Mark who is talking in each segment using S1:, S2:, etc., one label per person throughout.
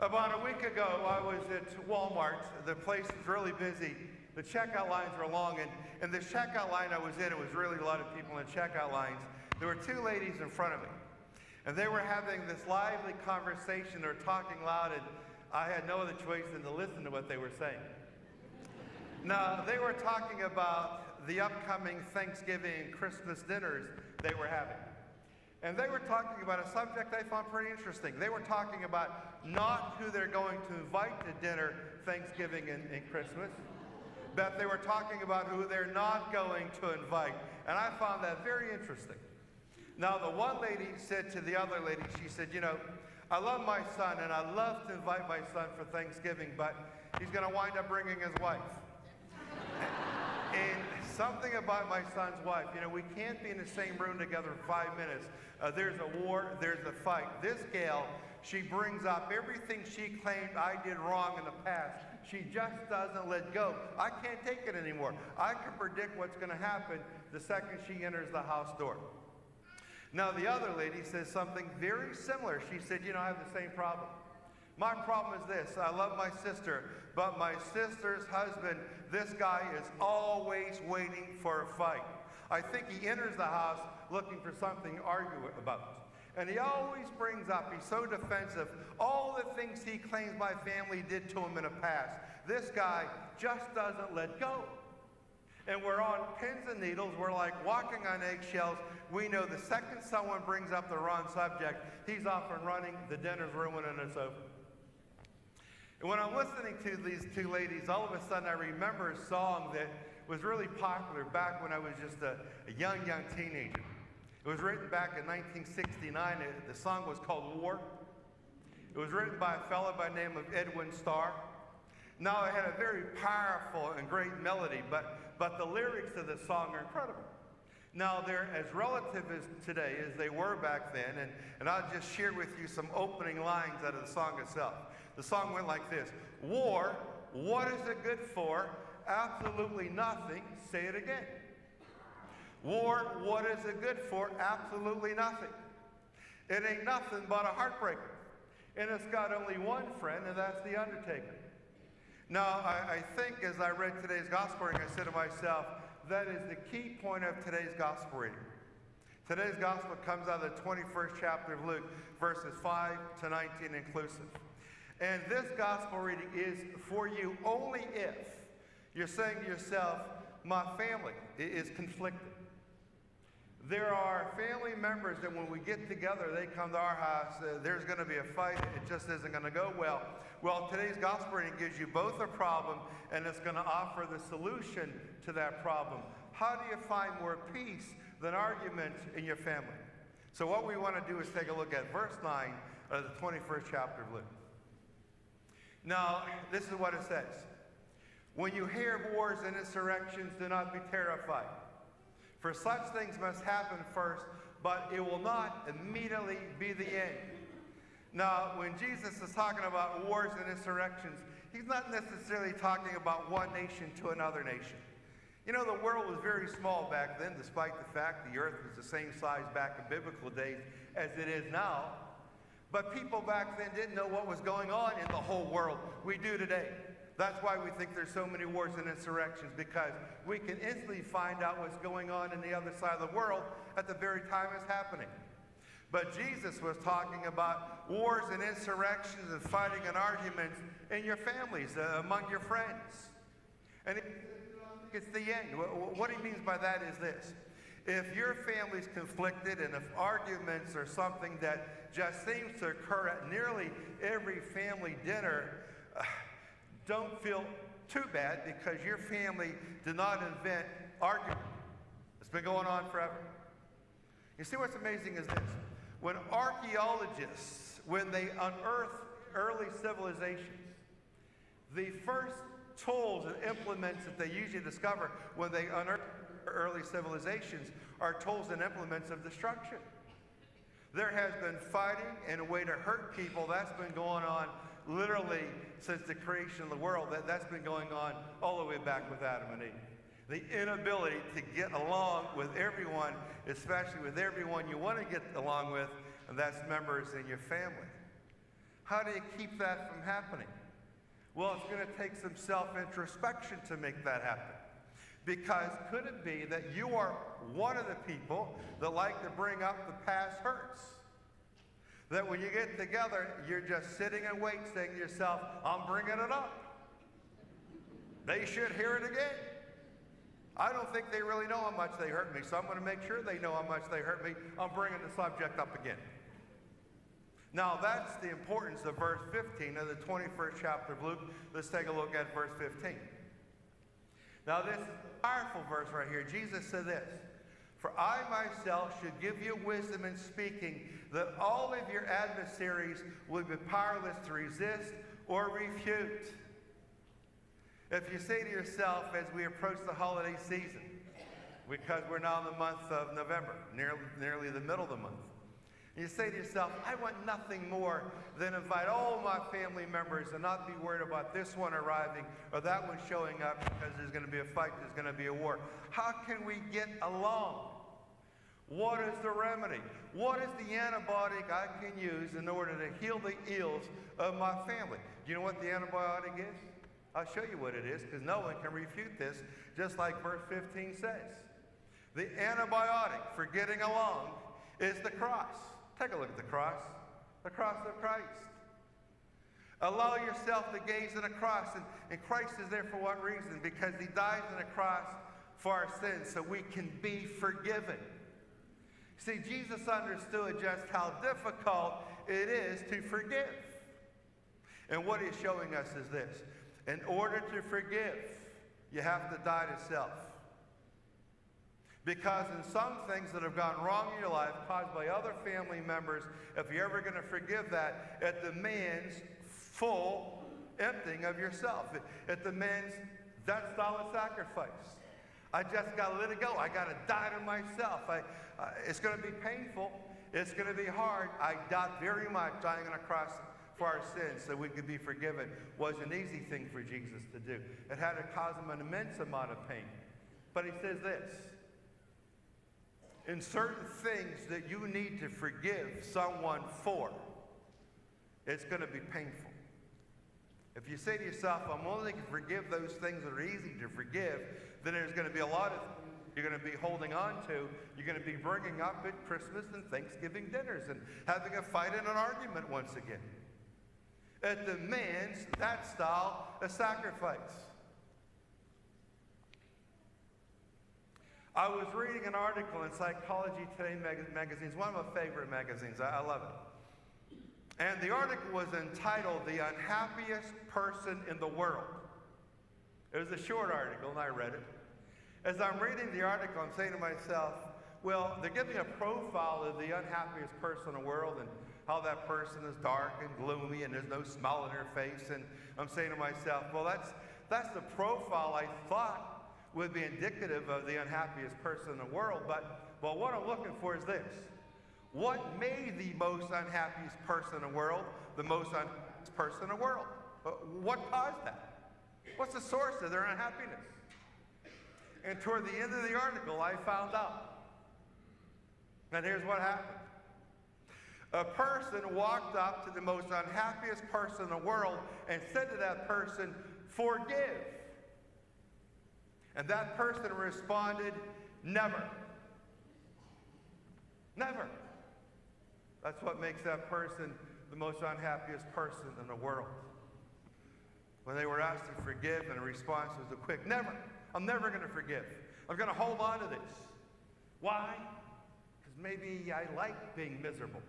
S1: About a week ago, I was at Walmart. The place was really busy. The checkout lines were long, and the checkout line I was in, it was really a lot of people in checkout lines. There were two ladies in front of me, and they were having this lively conversation. They were talking loud, and I had no other choice than to listen to what they were saying. Now, they were talking about the upcoming Thanksgiving and Christmas dinners they were having. And they were talking about a subject I found pretty interesting. They were talking about not who they're going to invite to dinner Thanksgiving and Christmas, but they were talking about who they're not going to invite. And I found that very interesting. Now, the one lady said to the other lady, she said, you know, I love my son, and I love to invite my son for Thanksgiving, but he's going to wind up bringing his wife. And something about my son's wife, you know, we can't be in the same room together for 5 minutes. There's a war, there's a fight. This gal, she brings up everything she claimed I did wrong in the past. She just doesn't let go. I can't take it anymore. I can predict what's going to happen the second she enters the house door. Now, the other lady says something very similar. She said, you know, I have the same problem. My problem is this: I love my sister, but my sister's husband, this guy, is always waiting for a fight. I think he enters the house looking for something to argue about. And he always brings up, he's so defensive, all the things he claims my family did to him in the past. This guy just doesn't let go. And we're on pins and needles. We're like walking on eggshells. We know the second someone brings up the wrong subject, he's off and running, the dinner's ruined, and it's over. And when I'm listening to these two ladies, all of a sudden I remember a song that was really popular back when I was just a young teenager. It was written back in 1969. The song was called War. It was written by a fellow by the name of Edwin Starr. Now, it had a very powerful and great melody, but the lyrics of the song are incredible. Now, they're as relative as today as they were back then, and I'll just share with you some opening lines out of the song itself. The song went like this: war, what is it good for? Absolutely nothing. Say it again. War, what is it good for? Absolutely nothing. It ain't nothing but a heartbreaker. And it's got only one friend, and that's the undertaker. Now, I think as I read today's gospel reading, I said to myself, that is the key point of today's gospel reading. Today's gospel comes out of the 21st chapter of Luke, verses 5 to 19 inclusive. And this gospel reading is for you only if you're saying to yourself, my family is conflicted. There are family members that when we get together, they come to our house, there's going to be a fight, it just isn't going to go well. Well, today's gospel reading gives you both a problem, and it's going to offer the solution to that problem. How do you find more peace than argument in your family? So what we want to do is take a look at verse 9 of the 21st chapter of Luke. Now, this is what it says. When you hear of wars and insurrections, do not be terrified. For such things must happen first, but it will not immediately be the end. Now, when Jesus is talking about wars and insurrections, he's not necessarily talking about one nation to another nation. You know, the world was very small back then, despite the fact the earth was the same size back in biblical days as it is now. But people back then didn't know what was going on in the whole world. We do today. That's why we think there's so many wars and insurrections, because we can instantly find out what's going on in the other side of the world at the very time it's happening. But Jesus was talking about wars and insurrections and fighting and arguments in your families, among your friends. And it's the end. What he means by that is this. If your family's conflicted, and if arguments are something that just seems to occur at nearly every family dinner, don't feel too bad, because your family did not invent argument. It's been going on forever. You see, what's amazing is this. When archaeologists, when they unearth early civilizations, the first tools and implements that they usually discover when they unearth early civilizations are tools and implements of destruction. There has been fighting and a way to hurt people. That's been going on literally since the creation of the world. That's been going on all the way back with Adam and Eve. The inability to get along with everyone, especially with everyone you want to get along with, and that's members in your family. How do you keep that from happening? Well, it's going to take some self-introspection to make that happen. Because could it be that you are one of the people that like to bring up the past hurts? That when you get together, you're just sitting and wait, saying to yourself, I'm bringing it up. They should hear it again. I don't think they really know how much they hurt me, so I'm going to make sure they know how much they hurt me. I'm bringing the subject up again. Now, that's the importance of verse 15 of the 21st chapter of Luke. Let's take a look at verse 15. Now, this is a powerful verse right here. Jesus said this, "For I myself should give you wisdom in speaking, that all of your adversaries will be powerless to resist or refute." If you say to yourself as we approach the holiday season, because we're now in the month of November, nearly the middle of the month, and you say to yourself, I want nothing more than invite all my family members and not be worried about this one arriving or that one showing up because there's going to be a fight, there's going to be a war. How can we get along? What is the remedy? What is the antibiotic I can use in order to heal the ills of my family? Do you know what the antibiotic is? I'll show you what it is, because no one can refute this, just like verse 15 says. The antibiotic for getting along is the cross. Take a look at the cross of Christ. Allow yourself to gaze at a cross, and Christ is there for what reason? Because he dies on a cross for our sins so we can be forgiven. See, Jesus understood just how difficult it is to forgive. And what he's showing us is this. In order to forgive, you have to die to self. Because in some things that have gone wrong in your life, caused by other family members, if you're ever going to forgive that, it demands full emptying of yourself. It demands that style of sacrifice. I just got to let it go. I got to die to myself. It's going to be painful. It's going to be hard. I doubt very much dying on a cross for our sins so we could be forgiven was an easy thing for Jesus to do. It had to cause him an immense amount of pain. But he says this, in certain things that you need to forgive someone for, it's going to be painful. If you say to yourself, I'm only going to forgive those things that are easy to forgive, then there's going to be a lot of things you're going to be holding on to. You're going to be bringing up at Christmas and Thanksgiving dinners and having a fight and an argument once again. It demands that style of sacrifice. I was reading an article in Psychology Today magazine. It's one of my favorite magazines. I love it. And the article was entitled, "The Unhappiest Person in the World." It was a short article, and I read it. As I'm reading the article, I'm saying to myself, well, they're giving a profile of the unhappiest person in the world and how that person is dark and gloomy and there's no smile on their face. And I'm saying to myself, well, that's the profile I thought would be indicative of the unhappiest person in the world. But what I'm looking for is this. What made the most unhappiest person in the world the most unhappiest person in the world? What caused that? What's the source of their unhappiness? And toward the end of the article, I found out. And here's what happened. A person walked up to the most unhappiest person in the world and said to that person, "Forgive." And that person responded, "Never." Never. That's what makes that person the most unhappiest person in the world. When they were asked to forgive, and the response was a quick, "Never. I'm never going to forgive. I'm going to hold on to this." Why? Because maybe I like being miserable.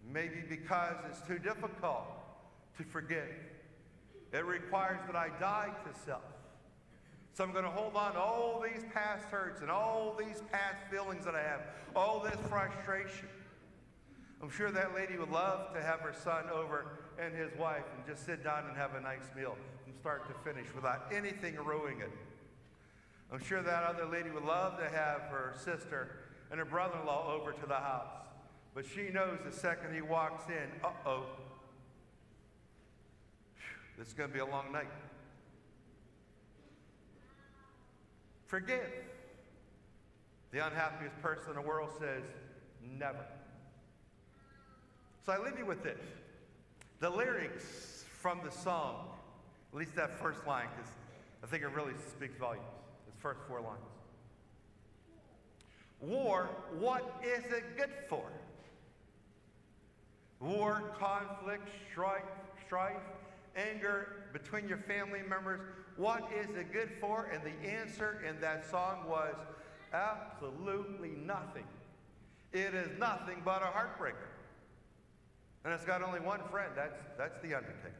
S1: Maybe because it's too difficult to forgive. It requires that I die to self. So I'm going to hold on to all these past hurts and all these past feelings that I have, all this frustration. I'm sure that lady would love to have her son over and his wife and just sit down and have a nice meal from start to finish without anything ruining it. I'm sure that other lady would love to have her sister and her brother-in-law over to the house. But she knows the second he walks in, uh-oh, this is going to be a long night. Forgive. The unhappiest person in the world says, never. So I leave you with this. The lyrics from the song, at least that first line, because I think it really speaks volumes. Its first 4 lines. War, what is it good for? War, conflict, strife, anger between your family members. What is it good for? And the answer in that song was absolutely nothing. It is nothing but a heartbreaker. And it's got only one friend. That's the Undertaker.